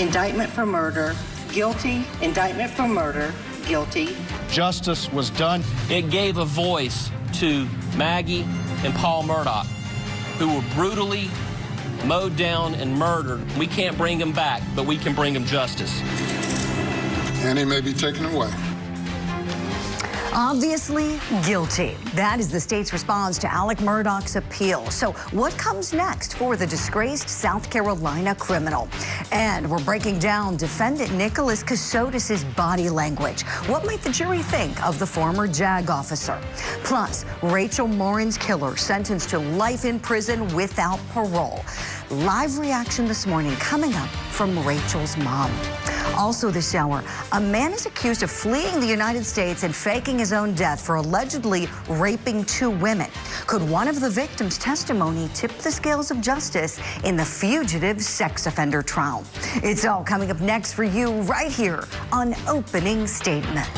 Indictment for murder, guilty. Indictment for murder, guilty. Justice was done. It gave a voice to Maggie and Paul Murdaugh, who were brutally mowed down and murdered. We can't bring them back, but we can bring them justice. And he may be taken away. Obviously guilty. That is the state's response to Alex Murdaugh's appeal. So what comes next for the disgraced South Carolina criminal? And we're breaking down defendant Nicholas Kassotis' body language. What might the jury think of the former JAG officer? Plus, Rachel Morin's killer sentenced to life in prison without parole. Live reaction this morning coming up from Rachel's mom. Also this hour, a man is accused of fleeing the United States and faking his own death for allegedly raping 2 women. Could one of the victims' testimony tip the scales of justice in the fugitive sex offender trial? It's all coming up next for you right here on Opening Statements.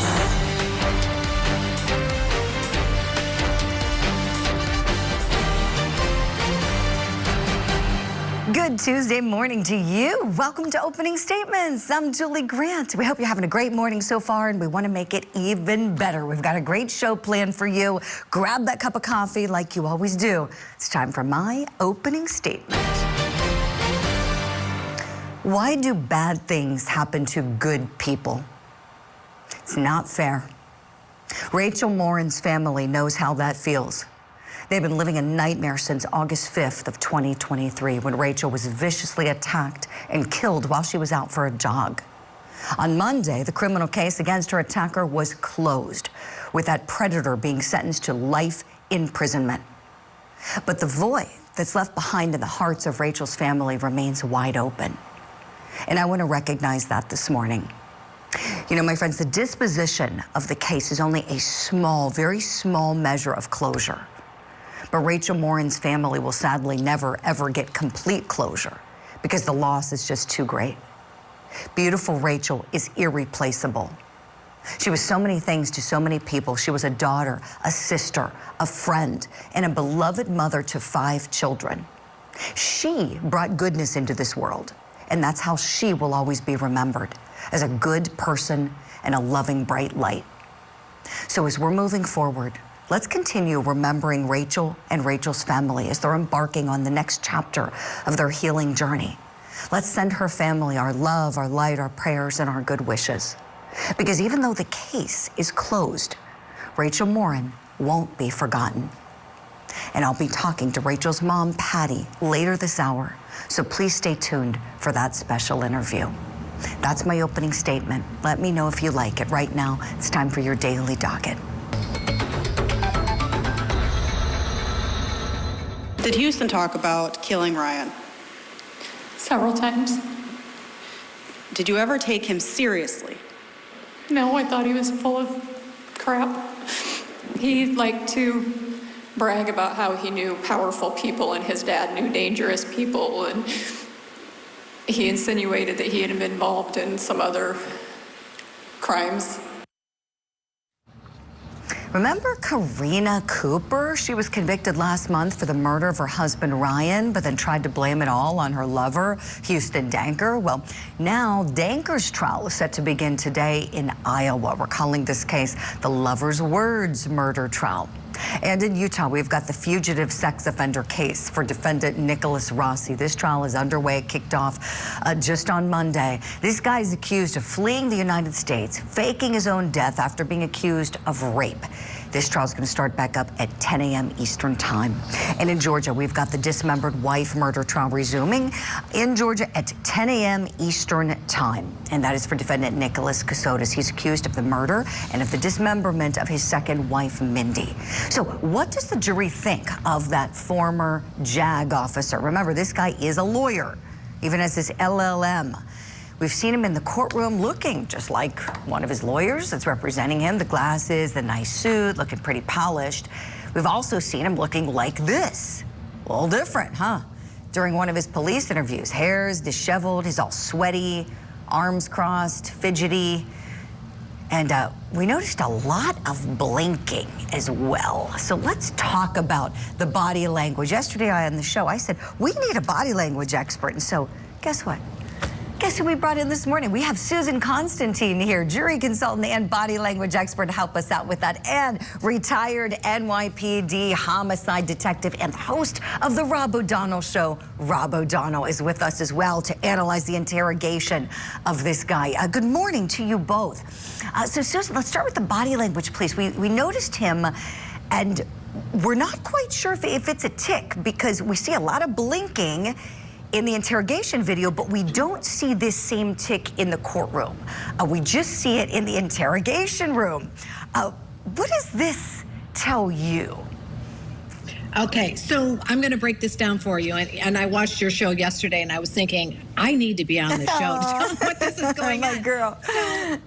Good Tuesday morning to you. Welcome to Opening Statements. I'm Julie Grant. We hope you're having a great morning so far, and we want to make it even better. We've got a great show planned for you. Grab that cup of coffee like you always do. It's time for my opening statement. Why do bad things happen to good people? It's not fair. Rachel Morin's family knows how that feels. They've been living a nightmare since August 5th of 2023 when Rachel was viciously attacked and killed while she was out for a jog. On Monday, the criminal case against her attacker was closed, with that predator being sentenced to life imprisonment. But the void that's left behind in the hearts of Rachel's family remains wide open. And I want to recognize that this morning. You know, my friends, the disposition of the case is only a small, very small measure of closure. But Rachel Morin's family will sadly never, ever get complete closure because the loss is just too great. Beautiful Rachel is irreplaceable. She was so many things to so many people. She was a daughter, a sister, a friend, and a beloved mother to 5 children. She brought goodness into this world, and that's how she will always be remembered, as a good person and a loving, bright light. So as we're moving forward, let's continue remembering Rachel and Rachel's family as they're embarking on the next chapter of their healing journey. Let's send her family our love, our light, our prayers, and our good wishes. Because even though the case is closed, Rachel Morin won't be forgotten. And I'll be talking to Rachel's mom, Patty, later this hour. So please stay tuned for that special interview. That's my opening statement. Let me know if you like it. Right now, it's time for your daily docket. Did Houston talk about killing Ryan? Several times. Did you ever take him seriously? No, I thought he was full of crap. He liked to brag about how he knew powerful people and his dad knew dangerous people, and he insinuated that he had been involved in some other crimes. Remember Karina Cooper? She was convicted last month for the murder of her husband, Ryan, but then tried to blame it all on her lover, Houston Danker. Well, now Danker's trial is set to begin today in Iowa. We're calling this case the Lover's Words murder trial. And in Utah, we've got the fugitive sex offender case for defendant Nicholas Rossi. This trial is underway, kicked off just on Monday. This guy is accused of fleeing the United States, faking his own death after being accused of rape. This trial is going to start back up at 10 a.m. Eastern time. And in Georgia, we've got the dismembered wife murder trial resuming in Georgia at 10 a.m. Eastern time. And that is for defendant Nicholas Kassotis. He's accused of the murder and of the dismemberment of his second wife, Mindy. So what does the jury think of that former JAG officer? Remember, this guy is a lawyer, even as his LLM. We've seen him in the courtroom looking just like one of his lawyers that's representing him, the glasses, the nice suit, looking pretty polished. We've also seen him looking like this. A little different, huh? During one of his police interviews, hair is disheveled, he's all sweaty, arms crossed, fidgety. And we noticed a lot of blinking as well. So let's talk about the body language. Yesterday on the show, I said, we need a body language expert. And so guess what? Guess who we brought in this morning? We have Susan Constantine here, jury consultant and body language expert, to help us out with that, and retired NYPD homicide detective and host of the Rob O'Donnell Show. Rob O'Donnell is with us as well to analyze the interrogation of this guy. Good morning to you both. So Susan, let's start with the body language, please. We noticed him, and we're not quite sure if it's a tic, because we see a lot of blinking in the interrogation video, but we don't see this same tic in the courtroom. We just see it in the interrogation room. What does this tell you? Okay, so I'm going to break this down for you. And I watched your show yesterday, and I was thinking, I need to be on the show to tell them what this is going on. My girl. So,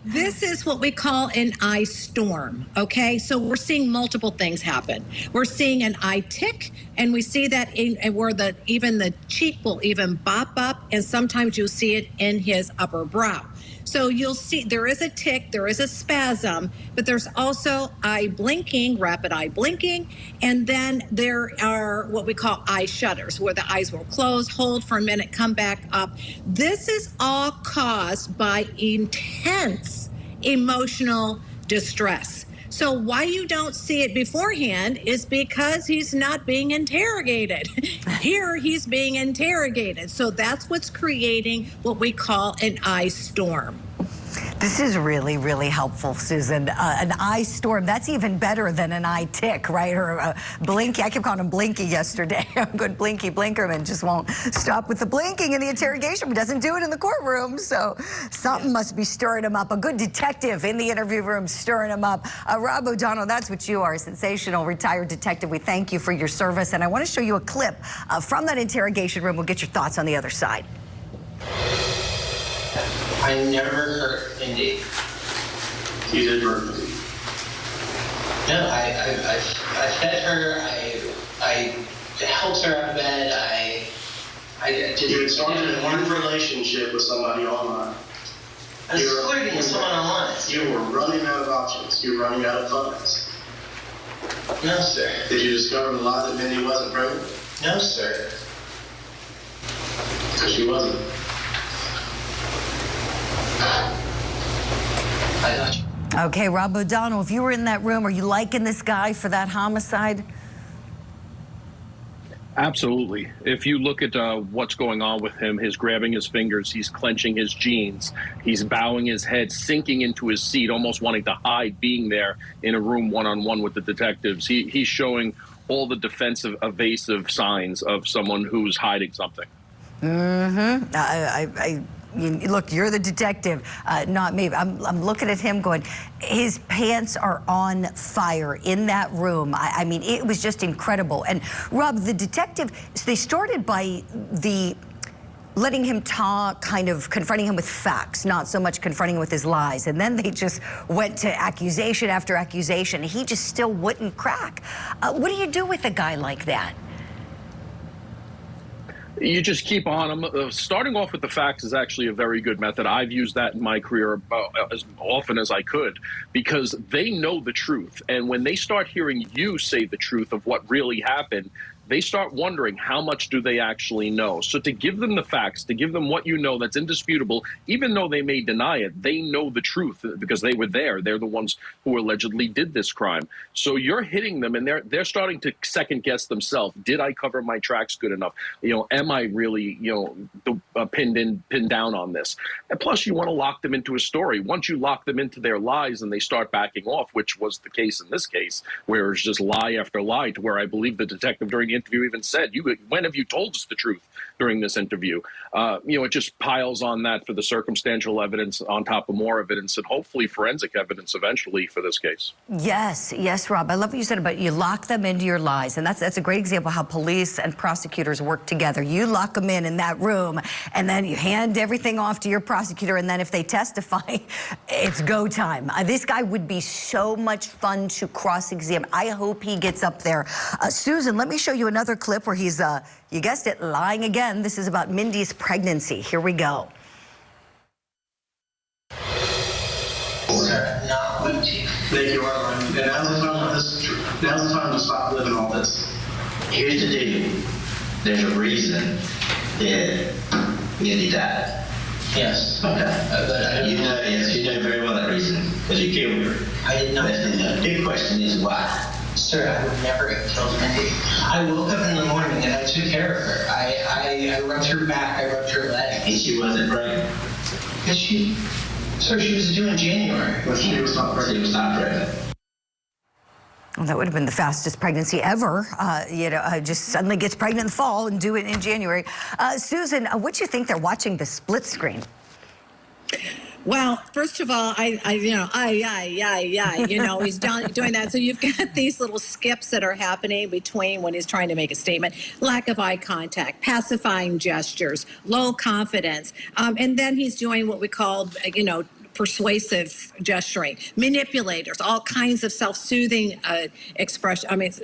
this is what we call an eye storm, okay? So we're seeing multiple things happen. We're seeing an eye tick, and we see that where even the cheek will even bop up, and sometimes you'll see it in his upper brow. So you'll see there is a tick, there is a spasm, but there's also eye blinking, rapid eye blinking, and then there are what we call eye shutters, where the eyes will close, hold for a minute, come back up. This is all caused by intense emotional distress. So why you don't see it beforehand is because he's not being interrogated. Here he's being interrogated. So that's what's creating what we call an eye storm. This is really, really helpful, Susan. An eye storm, that's even better than an eye tick, right? Or blinky. I kept calling him Blinky yesterday. I'm good Blinky Blinkerman just won't stop with the blinking in the interrogation. He doesn't do it in the courtroom, so something must be stirring him up. A good detective in the interview room stirring him up. Rob O'Donnell, that's what you are, a sensational retired detective. We thank you for your service, and I want to show you a clip from that interrogation room. We'll get your thoughts on the other side. I never hurt Mindy. You did hurt Mindy. No, I fed her. I helped her out of bed. I did. You had started an armed relationship with somebody online. I was flirting with someone online. You were running out of options. You were running out of funds. No, sir. Did you discover the lie that Mindy wasn't pregnant? No, sir. Because she wasn't. I got you. Okay, Rob O'Donnell, if you were in that room, are you liking this guy for that homicide? Absolutely. If you look at what's going on with him, he's grabbing his fingers, he's clenching his jeans, he's bowing his head, sinking into his seat, almost wanting to hide being there in a room one-on-one with the detectives. He's showing all the defensive, evasive signs of someone who's hiding something. Look, you're the detective, not me. I'm looking at him going, his pants are on fire in that room. I mean, it was just incredible. And Rob, the detective, they started by letting him talk, kind of confronting him with facts, not so much confronting him with his lies. And then they just went to accusation after accusation. He just still wouldn't crack. What do you do with a guy like that? You just keep on them. Starting off with the facts is actually a very good method. I've used that in my career as often as I could, because they know the truth. And when they start hearing you say the truth of what really happened, they start wondering how much do they actually know. So to give them the facts, to give them what you know that's indisputable, even though they may deny it, they know the truth because they were there. They're the ones who allegedly did this crime. So you're hitting them, and they're starting to second guess themselves. Did I cover my tracks good enough? Am I really pinned down on this? And plus, you want to lock them into a story. Once you lock them into their lies and they start backing off, which was the case in this case, where it's just lie after lie, to where I believe the detective during the interview even said, when have you told us the truth during this interview? It just piles on that for the circumstantial evidence on top of more evidence, and hopefully forensic evidence eventually for this case. Yes, Rob. I love what you said about you lock them into your lies. And that's a great example of how police and prosecutors work together. You lock them in that room, and then you hand everything off to your prosecutor, and then if they testify, it's go time. This guy would be so much fun to cross-examine. I hope he gets up there. Susan, let me show you another clip where he's, you guessed it, lying again. This is about Mindy's pregnancy. Here we go. Sir, not going to. Nick, you are lying. And now's the time. Now's the time to stop living all this. Here's the deal. There's a reason that Mindy died. Yes. Okay. But you know, yes, you know very well that reason, because you killed her. I did not. The big question is why? Sir, I would never have killed Mindy. I woke up in the morning and I took care of her. I rubbed her back, I rubbed her leg. And she wasn't pregnant? Is she? Sir, she was due in January. Well, she was not pregnant. She was not pregnant. Well, that would have been the fastest pregnancy ever. Just suddenly gets pregnant in the fall and do it in January. Susan, what do you think they're watching the split screen? Well, first of all, he's doing that. So you've got these little skips that are happening between when he's trying to make a statement, lack of eye contact, pacifying gestures, low confidence. And then he's doing what we call, persuasive gesturing, manipulators, all kinds of self-soothing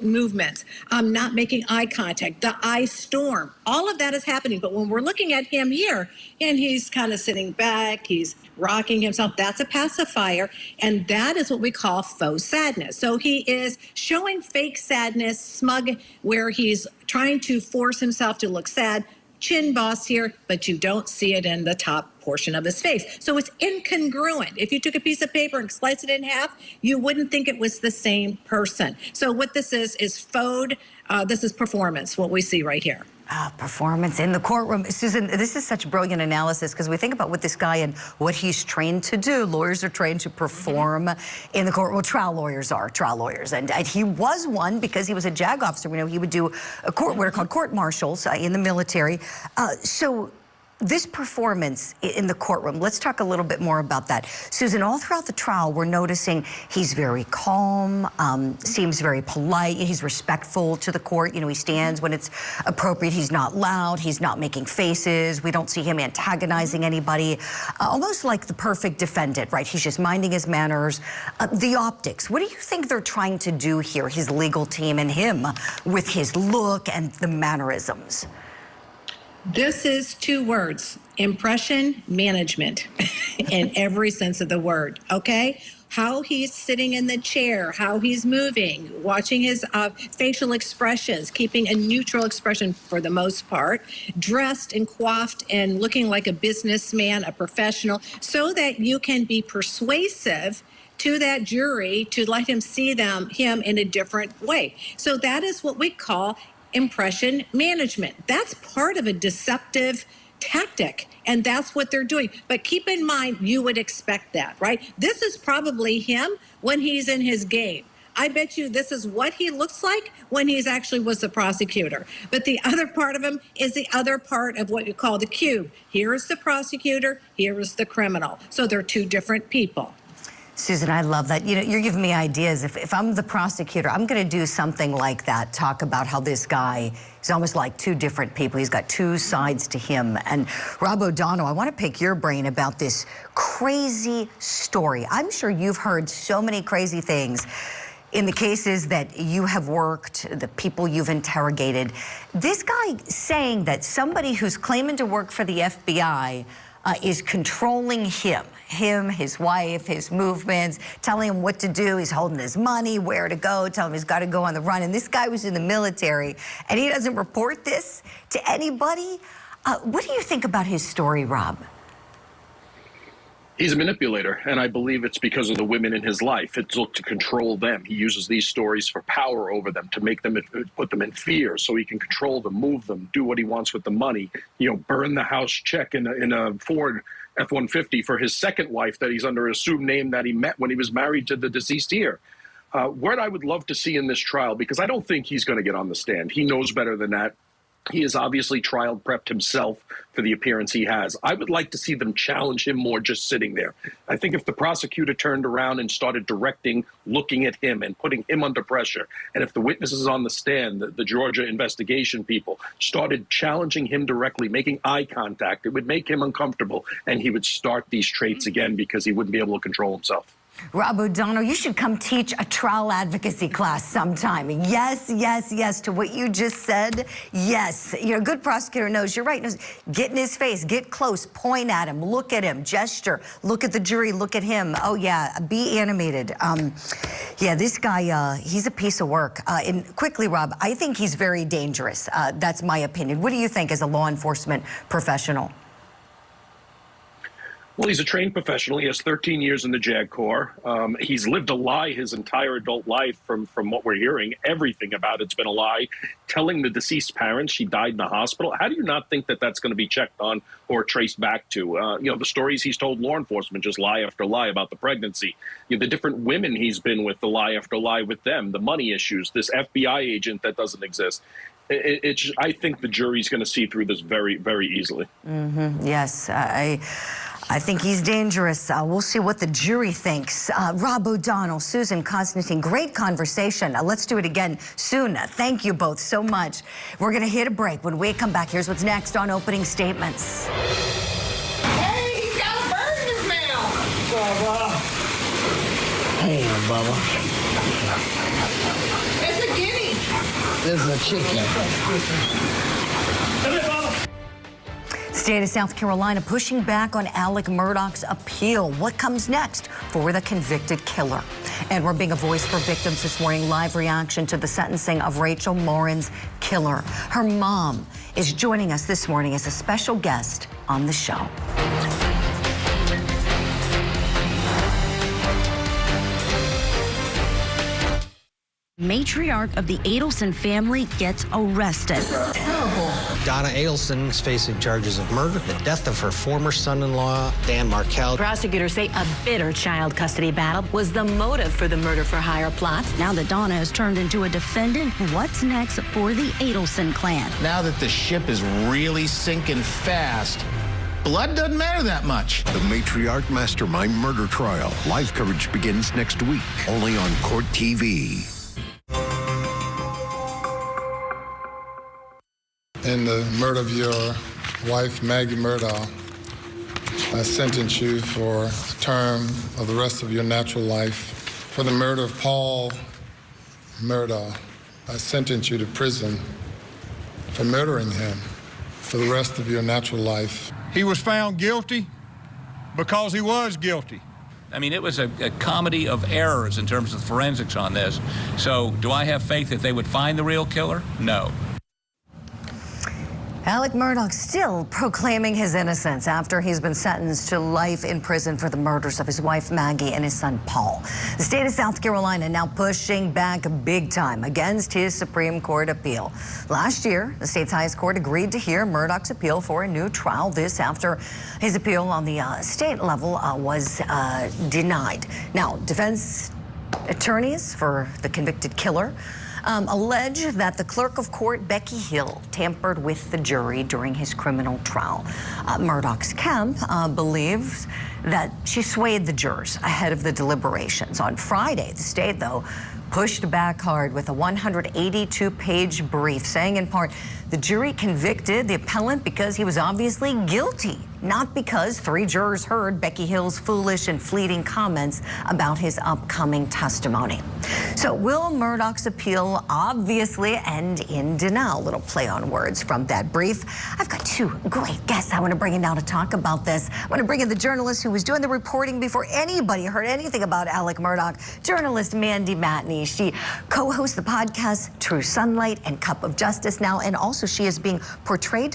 movements, not making eye contact, the eye storm, all of that is happening. But when we're looking at him here, and he's kind of sitting back, he's rocking himself, that's a pacifier, and that is what we call faux sadness. So he is showing fake sadness, smug, where he's trying to force himself to look sad, chin boss here, but you don't see it in the top portion of his face. So it's incongruent. If you took a piece of paper and sliced it in half, you wouldn't think it was the same person. So what this is faux, this is performance, what we see right here. Performance in the courtroom. Susan, this is such brilliant analysis because we think about what this guy and what he's trained to do. Lawyers are trained to perform in the court. Well, trial lawyers are trial lawyers. And he was one because he was a JAG officer. We know he would do what are called court martials in the military. So this performance in the courtroom, let's talk a little bit more about that. Susan, all throughout the trial, we're noticing he's very calm, seems very polite, he's respectful to the court. He stands when it's appropriate. He's not loud, he's not making faces. We don't see him antagonizing anybody. Almost like the perfect defendant, right? He's just minding his manners. The optics, what do you think they're trying to do here, his legal team and him, with his look and the mannerisms? This is two words, impression management, in every sense of the word, okay? How he's sitting in the chair, how he's moving, watching his facial expressions, keeping a neutral expression for the most part, dressed and coiffed and looking like a businessman, a professional, so that you can be persuasive to that jury to let him see him in a different way. So that is what we call impression management. That's part of a deceptive tactic, and that's what they're doing. But keep in mind, you would expect that, right? This is probably him when he's in his game. I bet you this is what he looks like when he's actually was the prosecutor. But the other part of him is the other part of what you call the cube. Here is the prosecutor, here is the criminal. So they're two different people. Susan, I love that. You're giving me ideas. If I'm the prosecutor, I'm going to do something like that, talk about how this guy is almost like two different people. He's got two sides to him. And Rob O'Donnell, I want to pick your brain about this crazy story. I'm sure you've heard so many crazy things in the cases that you have worked, the people you've interrogated. This guy saying that somebody who's claiming to work for the FBI is controlling him, his wife, his movements, telling him what to do. He's holding his money, where to go, telling him he's got to go on the run. And this guy was in the military, and he doesn't report this to anybody. What do you think about his story, Rob? He's a manipulator, and I believe it's because of the women in his life. It's to control them. He uses these stories for power over them, to make them, put them in fear, so he can control them, move them, do what he wants with the money. Burn the house check in a Ford F-150 for his second wife that he's under an assumed name that he met when he was married to the deceased here. What I would love to see in this trial, because I don't think he's going to get on the stand. He knows better than that. He is obviously trial prepped himself for the appearance he has. I would like to see them challenge him more just sitting there. I think if the prosecutor turned around and started directing, looking at him and putting him under pressure, and if the witnesses on the stand, the Georgia investigation people, started challenging him directly, making eye contact, it would make him uncomfortable, and he would start these traits again because he wouldn't be able to control himself. Rob O'Donnell, you should come teach a trial advocacy class sometime. Yes, yes, yes to what you just said. Yes, a good prosecutor knows, you're right, knows, get in his face, get close, point at him, look at him, gesture, look at the jury, look at him. Oh yeah, be animated. Yeah, this guy, he's a piece of work. And quickly, Rob, I think he's very dangerous. That's my opinion. What do you think as a law enforcement professional? Well, he's a trained professional. He has 13 years in the JAG Corps. He's lived a lie his entire adult life from what we're hearing. Everything about it's been a lie. Telling the deceased parents she died in the hospital. How do you not think that that's going to be checked on or traced back to? The stories he's told law enforcement, just lie after lie about the pregnancy. The different women he's been with, the lie after lie with them, the money issues, this FBI agent that doesn't exist. I think the jury's going to see through this very, very easily. Yes, I think he's dangerous. We'll see what the jury thinks. Rob O'Donnell, Susan Constantine, great conversation. Let's do it again soon. Thank you both so much. We're going to hit a break. When we come back, here's what's next on Opening Statements. Hey, he's got a bird in his mouth. Bubba. Hey, Bubba. It's a guinea. This is a chicken. Come here, Bubba. State of South Carolina pushing back on Alex Murdaugh's appeal. What comes next for the convicted killer? And we're being a voice for victims this morning. Live reaction to the sentencing of Rachel Morin's killer. Her mom is joining us this morning as a special guest on the show. Matriarch of the Adelson family gets arrested. Terrible. Donna Adelson is facing charges of murder, the death of her former son-in-law, Dan Markell. Prosecutors say a bitter child custody battle was the motive for the murder-for-hire plot. Now that Donna has turned into a defendant, what's next for the Adelson clan? Now that the ship is really sinking fast, blood doesn't matter that much. The Matriarch Mastermind murder trial. Live coverage begins next week, only on Court TV. In the murder of your wife, Maggie Murdaugh, I sentence you for the term of the rest of your natural life. For the murder of Paul Murdaugh, I sentence you to prison for murdering him for the rest of your natural life. He was found guilty because he was guilty. I mean, it was a comedy of errors in terms of forensics on this. So do I have faith that they would find the real killer? No. Alex Murdaugh still proclaiming his innocence after he's been sentenced to life in prison for the murders of his wife Maggie and his son Paul. The state of South Carolina now pushing back big time against his Supreme Court appeal. Last year, the state's highest court agreed to hear Murdaugh's appeal for a new trial. This after his appeal on the state level was denied. Now, defense attorneys for the convicted killer allege that the clerk of court, Becky Hill, tampered with the jury during his criminal trial. Murdaugh's camp believes that she swayed the jurors ahead of the deliberations. On Friday, the state, though, pushed back hard with a 182-page brief, saying in part, the jury convicted the appellant because he was obviously guilty, not because 3 jurors heard Becky Hill's foolish and fleeting comments about his upcoming testimony. So will Murdaugh's appeal obviously end in denial? Little play on words from that brief. I've got 2 great guests I want to bring in now to talk about this. I want to bring in the journalist who was doing the reporting before anybody heard anything about Alex Murdaugh, journalist Mandy Matney. She co-hosts the podcast True Sunlight and Cup of Justice now, and also she is being portrayed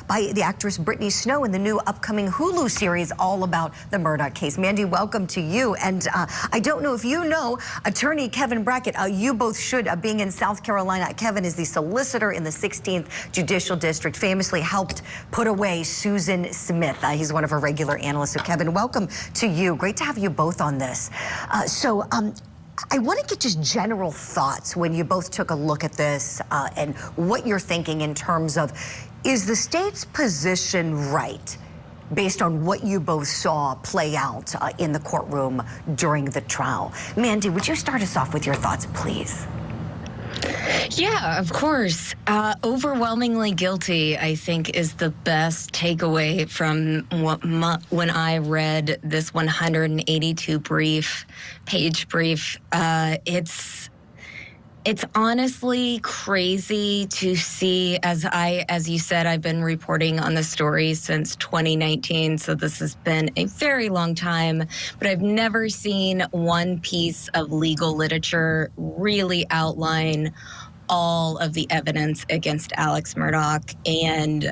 by the actress Brittany Snow in the new upcoming Hulu series all about the Murdaugh case. Mandy, welcome to you. And I don't know if you know attorney Kevin Brackett. You both should, being in South Carolina. Kevin is the solicitor in the 16th Judicial District, famously helped put away Susan Smith. He's one of our regular analysts. So Kevin, welcome to you. Great to have you both on this. I want to get just general thoughts when you both took a look at this and what you're thinking in terms of, is the state's position right based on what you both saw play out in the courtroom during the trial? Mandy, would you start us off with your thoughts, please? Yeah, of course. Overwhelmingly guilty, I think, is the best takeaway from when I read this 182-page brief. It's honestly crazy to see, as you said, I've been reporting on the story since 2019, so this has been a very long time, but I've never seen one piece of legal literature really outline all of the evidence against Alex Murdaugh. And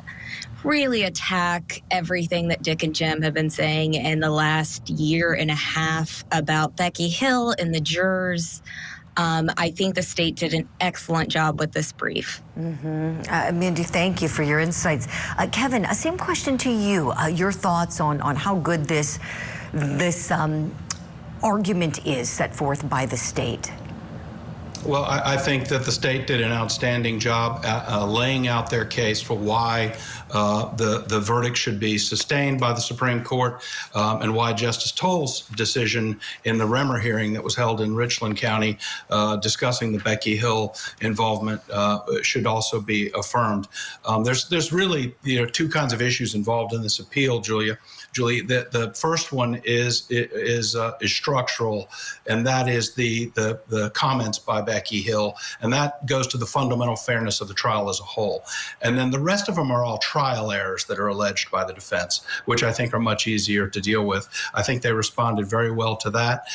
really attack everything that Dick and Jim have been saying in the last year and a half about Becky Hill and the jurors. I think the state did an excellent job with this brief. Mindy, thank you for your insights. Kevin, same question to you. Your thoughts on how good this argument is set forth by the state? Well, I think that the state did an outstanding job laying out their case for why the verdict should be sustained by the Supreme Court and why Justice Toll's decision in the Remmer hearing that was held in Richland County discussing the Becky Hill involvement should also be affirmed. There's really two kinds of issues involved in this appeal, Julie. The first one is structural, and that is the comments by Becky Hill, and that goes to the fundamental fairness of the trial as a whole. And then the rest of them are all trial errors that are alleged by the defense, which I think are much easier to deal with. I think they responded very well to that.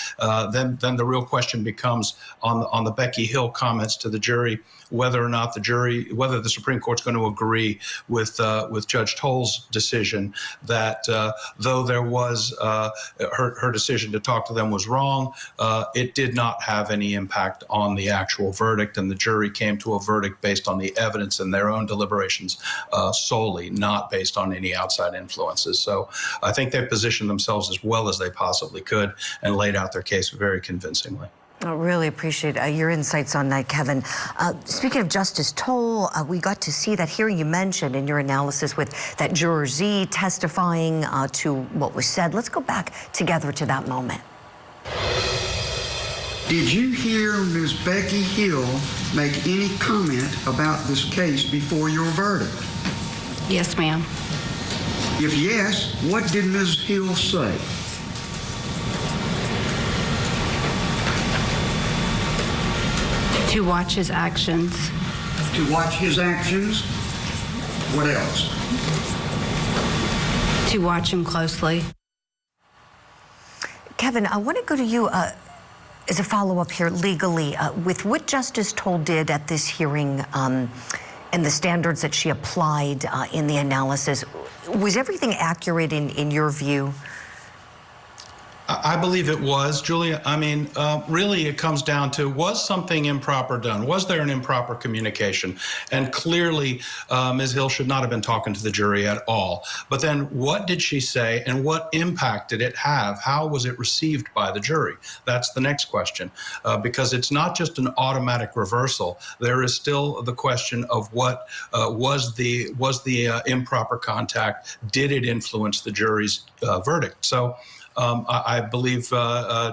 Then the real question becomes on the Becky Hill comments to the jury, whether or not whether the Supreme Court's going to agree with Judge Toll's decision that though there was her decision to talk to them was wrong, it did not have any impact on the actual verdict, and the jury came to a verdict based on the evidence and their own deliberations solely, not based on any outside influences. So I think they positioned themselves as well as they possibly could and laid out their case very convincingly. I really appreciate your insights on that, Kevin. Speaking of Justice Toll, we got to see that hearing you mentioned in your analysis with that Juror Z testifying to what was said. Let's go back together to that moment. Did you hear Ms. Becky Hill make any comment about this case before your verdict? Yes, ma'am. If yes, what did Ms. Hill say? To watch his actions. To watch his actions? What else? To watch him closely. Kevin, I want to go to you as a follow-up here legally. With what Justice Toll did at this hearing and the standards that she applied in the analysis, was everything accurate in your view? I believe it was, Julia. I mean, really, it comes down to, was something improper done? Was there an improper communication? And clearly, Ms. Hill should not have been talking to the jury at all. But then what did she say, and what impact did it have? How was it received by the jury? That's the next question, because it's not just an automatic reversal. There is still the question of what was the improper contact? Did it influence the jury's verdict? So I believe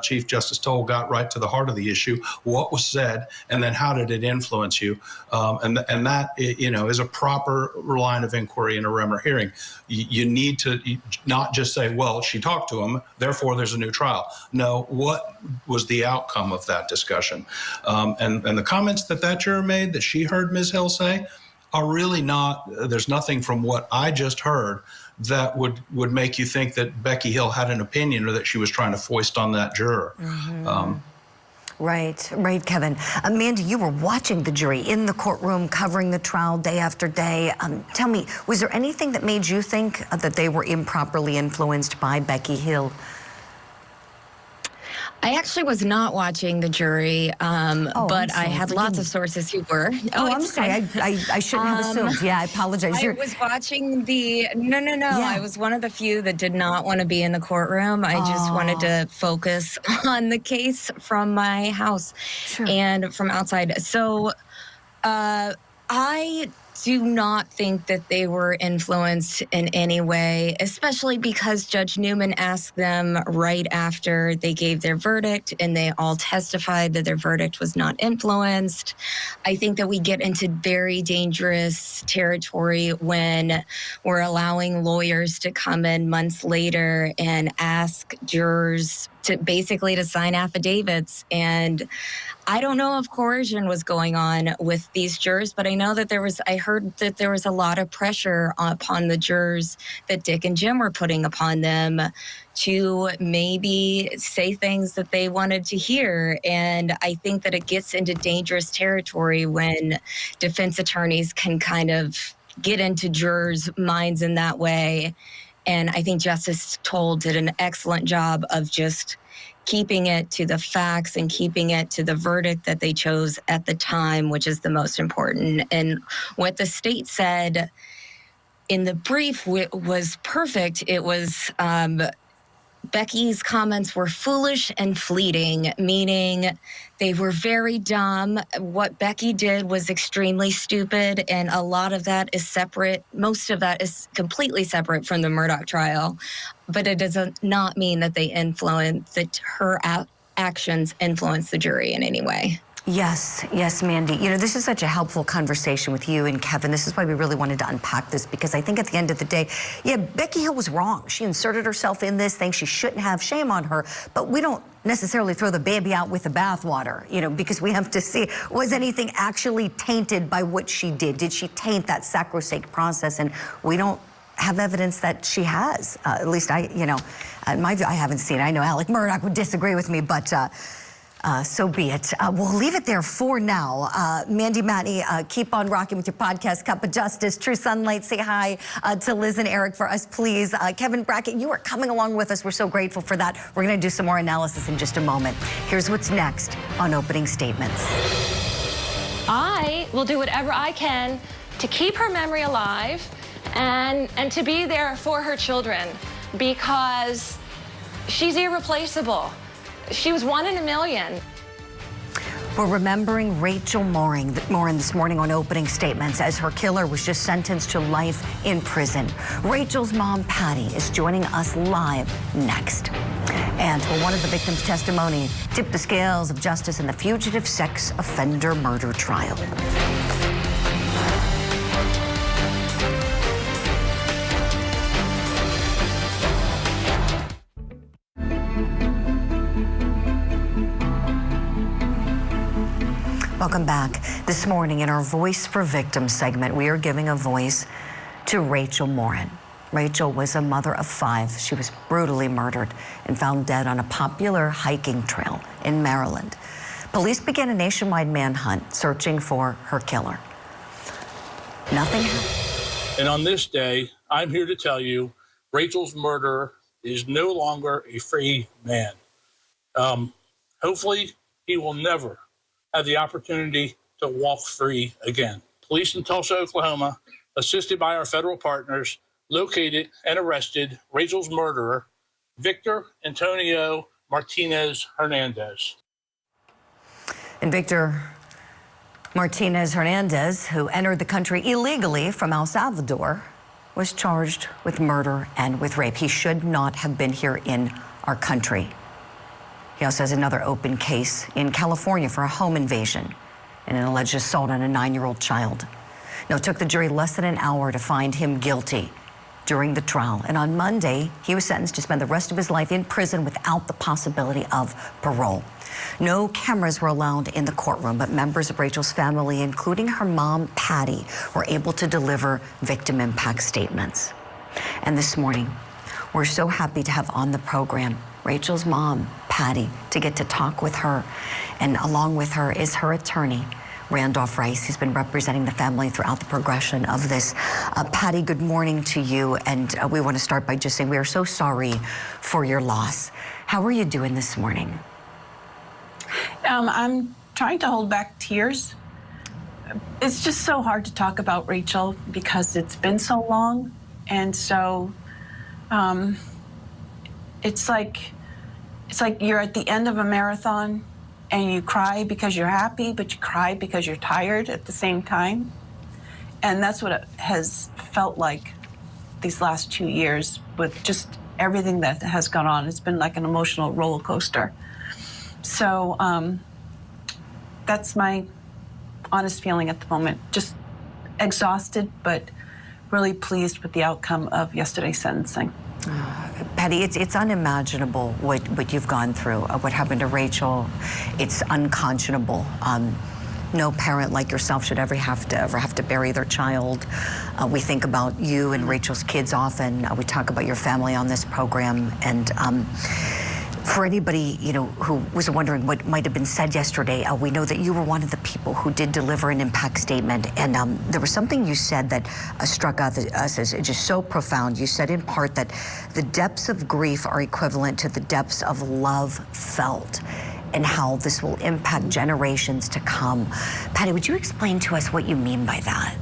Chief Justice Toll got right to the heart of the issue. What was said, and then how did it influence you? And that, is a proper line of inquiry in a Remmer hearing. You need to not just say, well, she talked to him, therefore there's a new trial. No, what was the outcome of that discussion? And the comments that juror made that she heard Ms. Hill say are really not, there's nothing from what I just heard that would make you think that Becky Hill had an opinion or that she was trying to foist on that juror. Right, Kevin. Mandy, you were watching the jury in the courtroom, covering the trial day after day. Tell me, was there anything that made you think that they were improperly influenced by Becky Hill? I actually was not watching the jury, but I had lots of sources who were. I'm sorry. I shouldn't have assumed. Yeah, I apologize. I was watching No. Yeah. I was one of the few that did not want to be in the courtroom. I just wanted to focus on the case from my house and from outside. So I do not think that they were influenced in any way, especially because Judge Newman asked them right after they gave their verdict, and they all testified that their verdict was not influenced. I think that we get into very dangerous territory when we're allowing lawyers to come in months later and ask jurors to sign affidavits. And I don't know if coercion was going on with these jurors, but I know that I heard that there was a lot of pressure upon the jurors that Dick and Jim were putting upon them to maybe say things that they wanted to hear. And I think that it gets into dangerous territory when defense attorneys can kind of get into jurors' minds in that way. And I think Justice Toll did an excellent job of just keeping it to the facts and keeping it to the verdict that they chose at the time, which is the most important. And what the state said in the brief was perfect. It was Becky's comments were foolish and fleeting, meaning they were very dumb. What Becky did was extremely stupid, and a lot of that is separate. Most of that is completely separate from the Murdaugh trial, but it does not mean that that her actions influence the jury in any way. Yes, yes, Mandy. You know, this is such a helpful conversation with you and Kevin. This is why we really wanted to unpack this, because I think at the end of the day, yeah, Becky Hill was wrong. She inserted herself in this thing she shouldn't have. Shame on her. But we don't necessarily throw the baby out with the bathwater, you know, because we have to see, was anything actually tainted by what she did? Did she taint that sacrosanct process? And we don't have evidence that she has. At least I haven't seen it. I know Alex Murdaugh would disagree with me, but so be it. We'll leave it there for now. Mandy, Matney, keep on rocking with your podcast, Cup of Justice. True Sunlight, say hi to Liz and Eric for us, please. Kevin Brackett, you are coming along with us. We're so grateful for that. We're going to do some more analysis in just a moment. Here's what's next on Opening Statements. I will do whatever I can to keep her memory alive and to be there for her children, because she's irreplaceable. She was 1 in a million. We're remembering Rachel Morin this morning on Opening Statements, as her killer was just sentenced to life in prison. Rachel's mom, Patty, is joining us live next. And will one of the victims' testimony tip the scales of justice in the fugitive sex offender murder trial? Welcome back. This morning in our Voice for Victims segment, we are giving a voice to Rachel Morin. Rachel was a mother of 5. She was brutally murdered and found dead on a popular hiking trail in Maryland. Police began a nationwide manhunt searching for her killer. Nothing happened. And on this day, I'm here to tell you, Rachel's murderer is no longer a free man. Hopefully, he will never have the opportunity to walk free again. Police in Tulsa, Oklahoma, assisted by our federal partners, located and arrested Rachel's murderer, Victor Antonio Martinez Hernandez. And Victor Martinez Hernandez, who entered the country illegally from El Salvador, was charged with murder and with rape. He should not have been here in our country. He also has another open case in California for a home invasion and an alleged assault on a 9-year-old child. Now, it took the jury less than an hour to find him guilty during the trial. And on Monday, he was sentenced to spend the rest of his life in prison without the possibility of parole. No cameras were allowed in the courtroom, but members of Rachel's family, including her mom, Patty, were able to deliver victim impact statements. And this morning, we're so happy to have on the program Rachel's mom, Patty, to get to talk with her. And along with her is her attorney, Randolph Rice. He's been representing the family throughout the progression of this. Patty, good morning to you. And we want to start by just saying we are so sorry for your loss. How are you doing this morning? I'm trying to hold back tears. It's just so hard to talk about Rachel because it's been so long. And so it's like you're at the end of a marathon and you cry because you're happy, but you cry because you're tired at the same time. And that's what it has felt like these last 2 years with just everything that has gone on. It's been like an emotional roller coaster. So that's my honest feeling at the moment. Just exhausted, but really pleased with the outcome of yesterday's sentencing. Patty, it's unimaginable what you've gone through, what happened to Rachel. It's unconscionable. No parent like yourself should ever have to bury their child. We think about you and Rachel's kids often. We talk about your family on this program. And For anybody, who was wondering what might have been said yesterday, we know that you were one of the people who did deliver an impact statement. And there was something you said that struck us as just so profound. You said in part that the depths of grief are equivalent to the depths of love felt, and how this will impact generations to come. Patty, would you explain to us what you mean by that?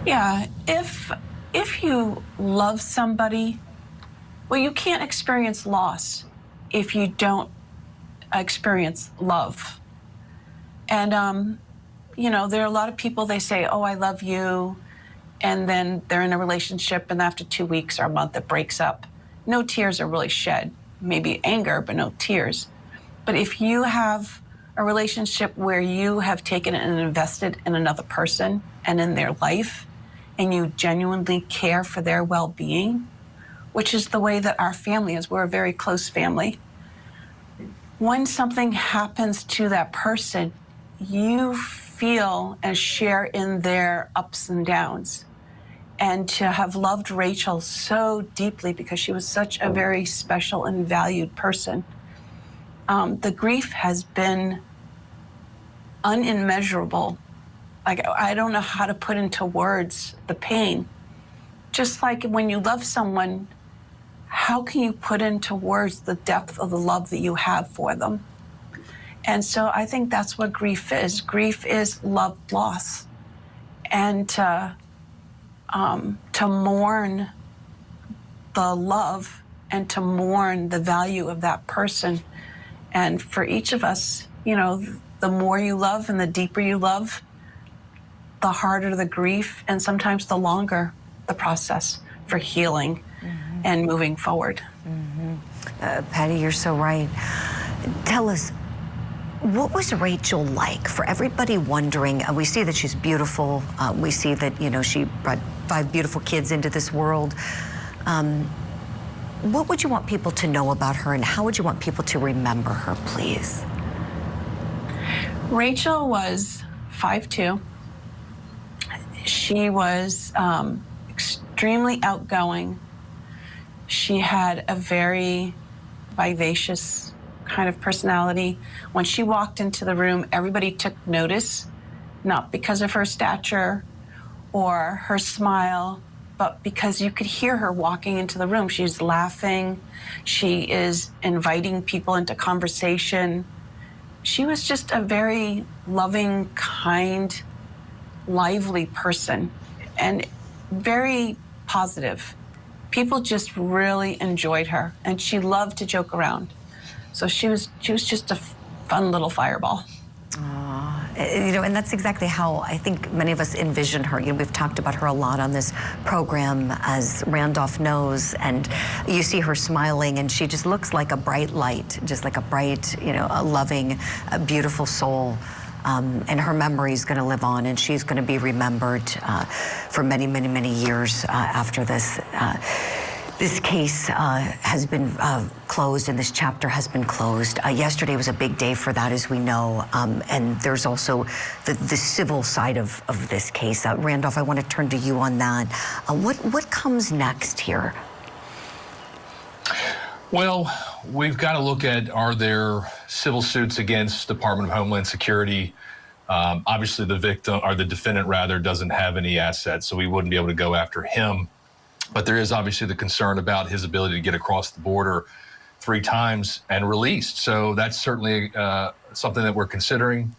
Yeah, if you love somebody, well, you can't experience loss if you don't experience love. And, there are a lot of people, they say, oh, I love you, and then they're in a relationship, and after 2 weeks or a month, it breaks up. No tears are really shed. Maybe anger, but no tears. But if you have a relationship where you have taken and invested in another person and in their life, and you genuinely care for their well-being, which is the way that our family is. We're a very close family. When something happens to that person, you feel and share in their ups and downs. And to have loved Rachel so deeply because she was such a very special and valued person, the grief has been unimmeasurable. Like, I don't know how to put into words the pain. Just like when you love someone, how can you put into words the depth of the love that you have for them? And so I think that's what grief is. Grief is love loss. And to mourn the love and to mourn the value of that person. And for each of us, the more you love and the deeper you love, the harder the grief, and sometimes the longer the process for healing and moving forward. Patty, you're so right. Tell us, what was Rachel like? For everybody wondering, we see that she's beautiful. We see that, she brought 5 beautiful kids into this world. What would you want people to know about her, and how would you want people to remember her, please? Rachel was 5'2". She was extremely outgoing. She had a very vivacious kind of personality. When she walked into the room, everybody took notice, not because of her stature or her smile, but because you could hear her walking into the room. She's laughing. She is inviting people into conversation. She was just a very loving, kind, lively person, and very positive. People just really enjoyed her, and she loved to joke around. So she was just a fun little fireball. And that's exactly how I think many of us envision her. We've talked about her a lot on this program, as Randolph knows, and you see her smiling, and she just looks like a bright light, just like a bright, a loving, a beautiful soul. And her memory is going to live on, and she's going to be remembered for many, many, many years after this. This case has been closed, and this chapter has been closed. Yesterday was a big day for that, as we know, and there's also the civil side of this case. Randolph, I want to turn to you on that. What comes next here? Well, we've got to look at, are there civil suits against Department of Homeland Security? Obviously, the victim, or the defendant rather, doesn't have any assets, so we wouldn't be able to go after him. But there is obviously the concern about his ability to get across the border 3 times and released. So that's certainly something that we're considering,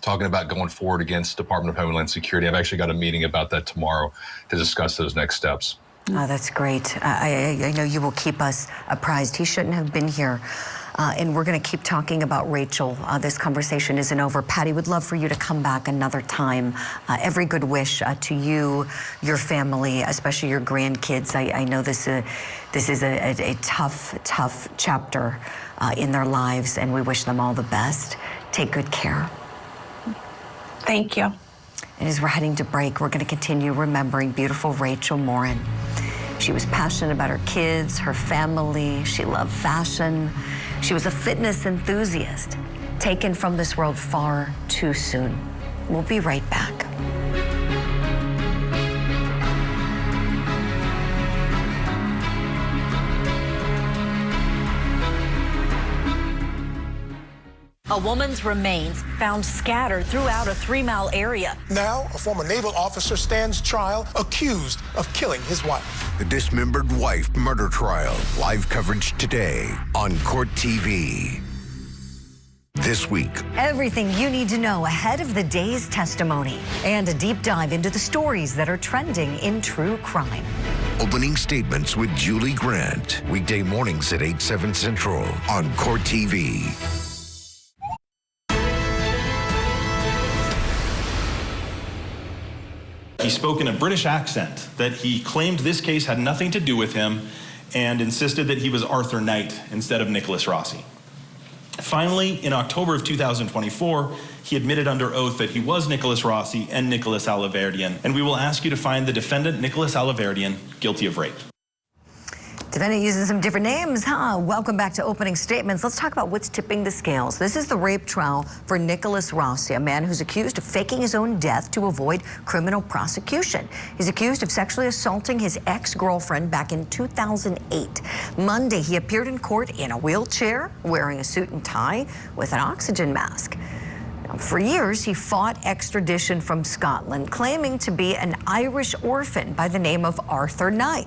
talking about going forward against Department of Homeland Security. I've actually got a meeting about that tomorrow to discuss those next steps. Oh, that's great. I know you will keep us apprised. He shouldn't have been here. And we're going to keep talking about Rachel. This conversation isn't over. Patty, would love for you to come back another time. Every good wish to you, your family, especially your grandkids. I know this is a tough chapter in their lives, and we wish them all the best. Take good care. Thank you. And as we're heading to break, we're going to continue remembering beautiful Rachel Morin. She was passionate about her kids, her family. She loved fashion. She was a fitness enthusiast, taken from this world far too soon. We'll be right back. A woman's remains found scattered throughout a 3-mile area. Now, a former naval officer stands trial accused of killing his wife. The dismembered wife murder trial. Live coverage today on Court TV. This week, everything you need to know ahead of the day's testimony and a deep dive into the stories that are trending in true crime. Opening statements with Julie Grant. Weekday mornings at 8, 7 Central on Court TV. He spoke in a British accent, that he claimed this case had nothing to do with him and insisted that he was Arthur Knight instead of Nicholas Rossi. Finally, in October of 2024, he admitted under oath that he was Nicholas Rossi and Nicholas Alaverdian, and we will ask you to find the defendant, Nicholas Alaverdian, guilty of rape. Defendant using some different names, huh? Welcome back to Opening Statements. Let's talk about what's tipping the scales. This is the rape trial for Nicholas Rossi, a man who's accused of faking his own death to avoid criminal prosecution. He's accused of sexually assaulting his ex-girlfriend back in 2008. Monday, he appeared in court in a wheelchair, wearing a suit and tie with an oxygen mask. For years, he fought extradition from Scotland, claiming to be an Irish orphan by the name of Arthur Knight.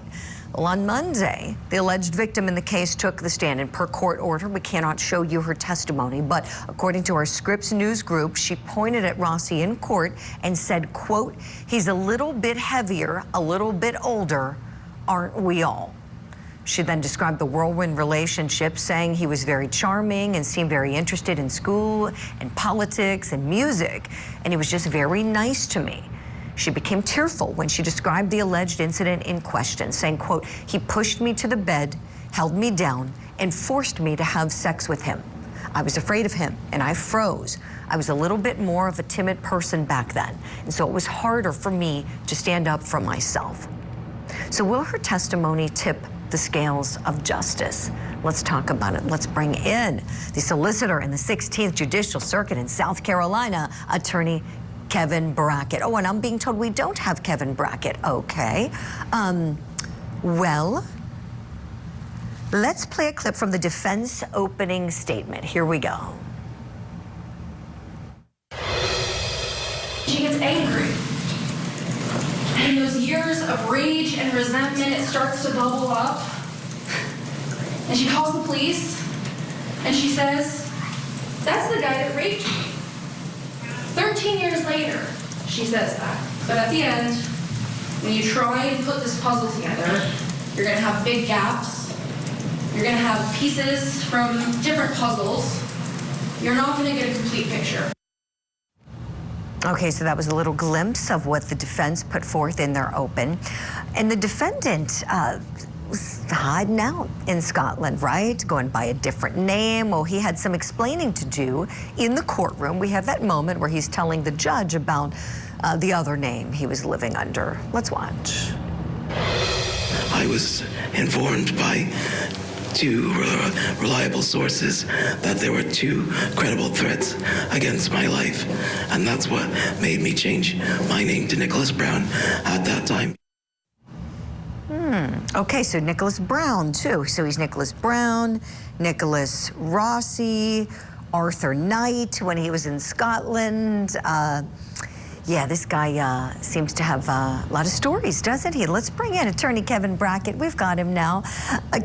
Well, on Monday, the alleged victim in the case took the stand, and per court order, we cannot show you her testimony, but according to our Scripps News group, she pointed at Rossi in court and said, quote, "He's a little bit heavier, a little bit older, aren't we all?" She then described the whirlwind relationship, saying he was very charming and seemed very interested in school and politics and music, and he was just very nice to me. She became tearful when she described the alleged incident in question, saying, quote, "He pushed me to the bed, held me down, and forced me to have sex with him. I was afraid of him, and I froze. I was a little bit more of a timid person back then, and so it was harder for me to stand up for myself." So will her testimony tip the scales of justice? Let's talk about it. Let's bring in the solicitor in the 16th Judicial Circuit in South Carolina, attorney Kevin Brackett. Oh, and I'm being told we don't have Kevin Brackett. Okay. Well, let's play a clip from the defense opening statement. Here we go. She gets angry. And in those years of rage and resentment, it starts to bubble up. And she calls the police, and she says, "That's the guy that raped me." 13 years later, she says that. But at the end, when you try and put this puzzle together, you're going to have big gaps. You're going to have pieces from different puzzles. You're not going to get a complete picture. Okay, so that was a little glimpse of what the defense put forth in their open. And the defendant was hiding out in Scotland, right? Going by a different name. Well, he had some explaining to do in the courtroom. We have that moment where he's telling the judge about the other name he was living under. Let's watch. I was informed by two reliable sources that there were two credible threats against my life, and that's what made me change my name to Nicholas Brown at that time. Okay, so Nicholas Brown, too. So he's Nicholas Brown, Nicholas Rossi, Arthur Knight when he was in Scotland. Yeah, this guy seems to have a lot of stories, doesn't he? Let's bring in attorney Kevin Brackett. We've got him now.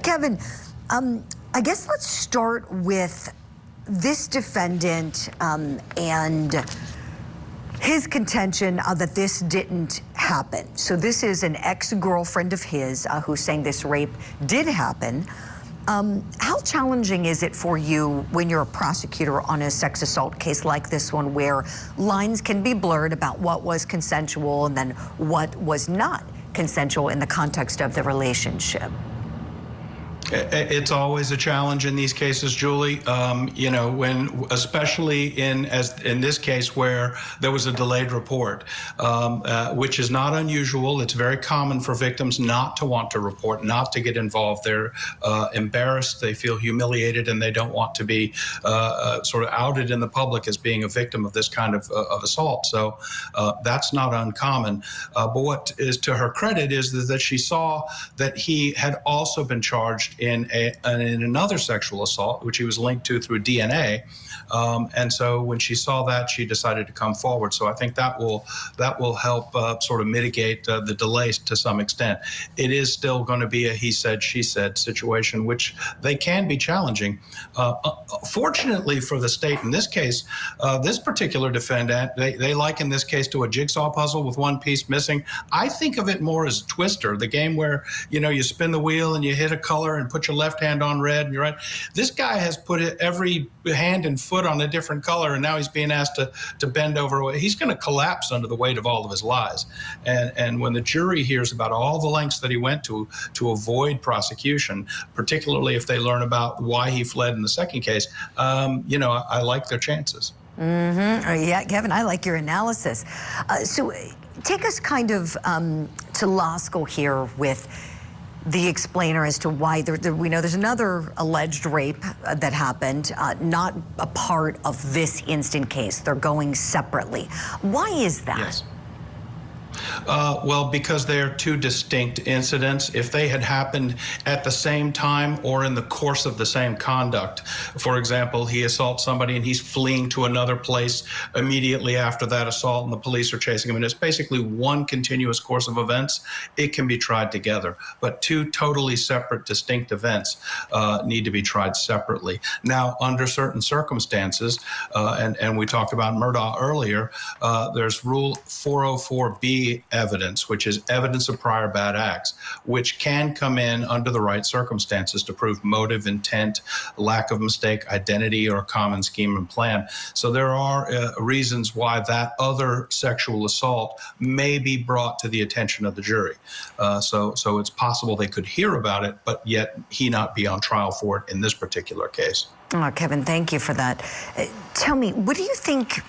Kevin, I guess let's start with this defendant and his contention that this didn't happen. So this is an ex-girlfriend of his who's saying this rape did happen. How challenging is it for you when you're a prosecutor on a sex assault case like this one, where lines can be blurred about what was consensual and then what was not consensual in the context of the relationship? It's always a challenge in these cases, Julie. You know, when, especially in this case where there was a delayed report, which is not unusual. It's very common for victims not to want to report, not to get involved. They're embarrassed, they feel humiliated, and they don't want to be sort of outed in the public as being a victim of this kind of assault. So that's not uncommon. But what is to her credit is that she saw that he had also been charged in another sexual assault, which he was linked to through DNA. And so when she saw that, she decided to come forward. So I think that will help sort of mitigate the delays to some extent. It is still going to be a he said, she said situation, which they can be challenging. Fortunately for the state in this case, this particular defendant, they liken this case to a jigsaw puzzle with one piece missing. I think of it more as Twister, the game where, you know, you spin the wheel and you hit a color and put your left hand on red and you're right. This guy has put every hand and foot on a different color, and now he's being asked to bend over. He's going to collapse under the weight of all of his lies. And when the jury hears about all the lengths that he went to avoid prosecution, particularly if they learn about why he fled in the second case, you know, I like their chances. Yeah, Kevin, I like your analysis. So take us kind of to law school here with the explainer as to why we know there's another alleged rape that happened, not a part of this instant case. They're going separately. Why is that? Yes. Well, because they are two distinct incidents. If they had happened at the same time or in the course of the same conduct, for example, he assaults somebody and he's fleeing to another place immediately after that assault and the police are chasing him, and it's basically one continuous course of events, it can be tried together. But two totally separate, distinct events need to be tried separately. Now, under certain circumstances, and we talked about Murdaugh earlier, there's Rule 404B evidence, which is evidence of prior bad acts, which can come in under the right circumstances to prove motive, intent, lack of mistake, identity, or common scheme and plan. So there are reasons why that other sexual assault may be brought to the attention of the jury. So it's possible they could hear about it, but yet he not be on trial for it in this particular case. Oh, Kevin, thank you for that. Tell me, what do you think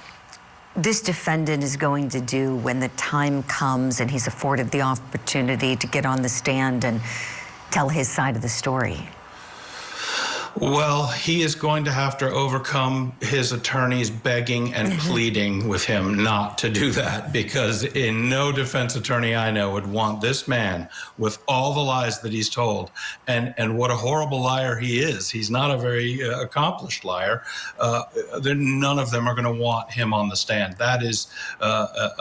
this defendant is going to do when the time comes and he's afforded the opportunity to get on the stand and tell his side of the story? Well, he is going to have to overcome his attorneys begging and pleading with him not to do that, because no defense attorney I know would want this man, with all the lies that he's told, and what a horrible liar he is. He's not a very accomplished liar. None of them are going to want him on the stand. That is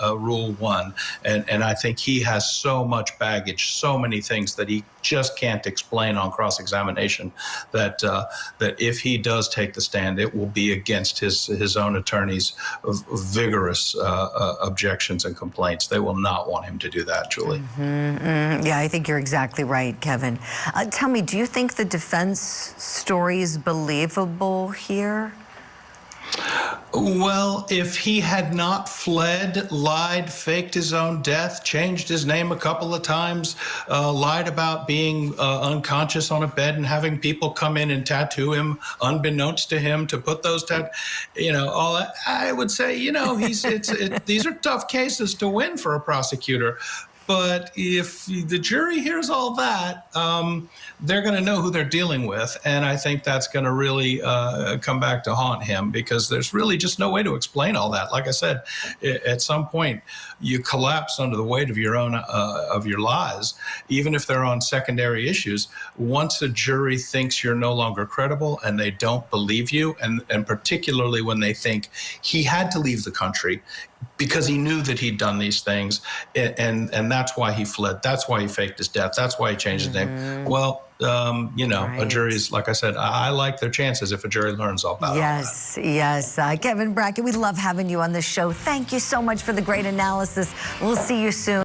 rule one. And I think he has so much baggage, so many things that he just can't explain on cross-examination that if he does take the stand, it will be against his own attorney's vigorous objections and complaints. They will not want him to do that, Julie. Yeah, I think you're exactly right, Kevin. Tell me, do you think the defense story is believable here? Well, if he had not fled, lied, faked his own death, changed his name a couple of times, lied about being unconscious on a bed and having people come in and tattoo him unbeknownst to him to put those all that, I would say, these are tough cases to win for a prosecutor. But if the jury hears all that, they're going to know who they're dealing with. And I think that's going to really come back to haunt him, because there's really just no way to explain all that. Like I said, at some point, you collapse under the weight of your own of your lies, even if they're on secondary issues. Once a jury thinks you're no longer credible and they don't believe you, and particularly when they think he had to leave the country because he knew that he'd done these things, and that's why he fled. That's why he faked his death. That's why he changed his name. Well, a jury's, like I said, I like their chances if a jury learns all about Yes, yes. Kevin Brackett, we love having you on the show. Thank you so much for the great analysis. We'll see you soon.